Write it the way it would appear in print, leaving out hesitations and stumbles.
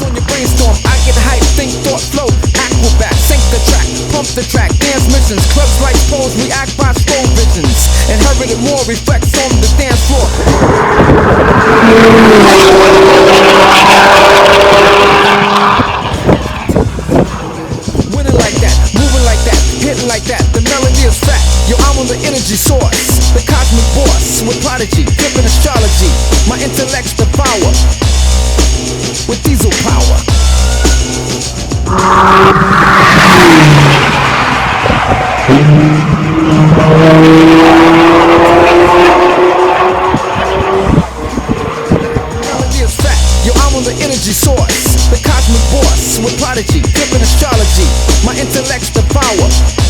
on your brainstorm, I get hype, think, thought, flow, acrobat, sync the track, pump the track, dance missions, clubs like pose, react by slow visions, inherited more, reflects on the dance floor. Winning like that, moving like that, hitting like that, the melody is fat. Yo, I'm on the energy source, the cosmic boss, with prodigy, dripping astrology. My intellect's the power, with diesel power. Melody is fat, yo, I'm on the energy source, the cosmic boss, with prodigy, dripping astrology. My intellect's the power.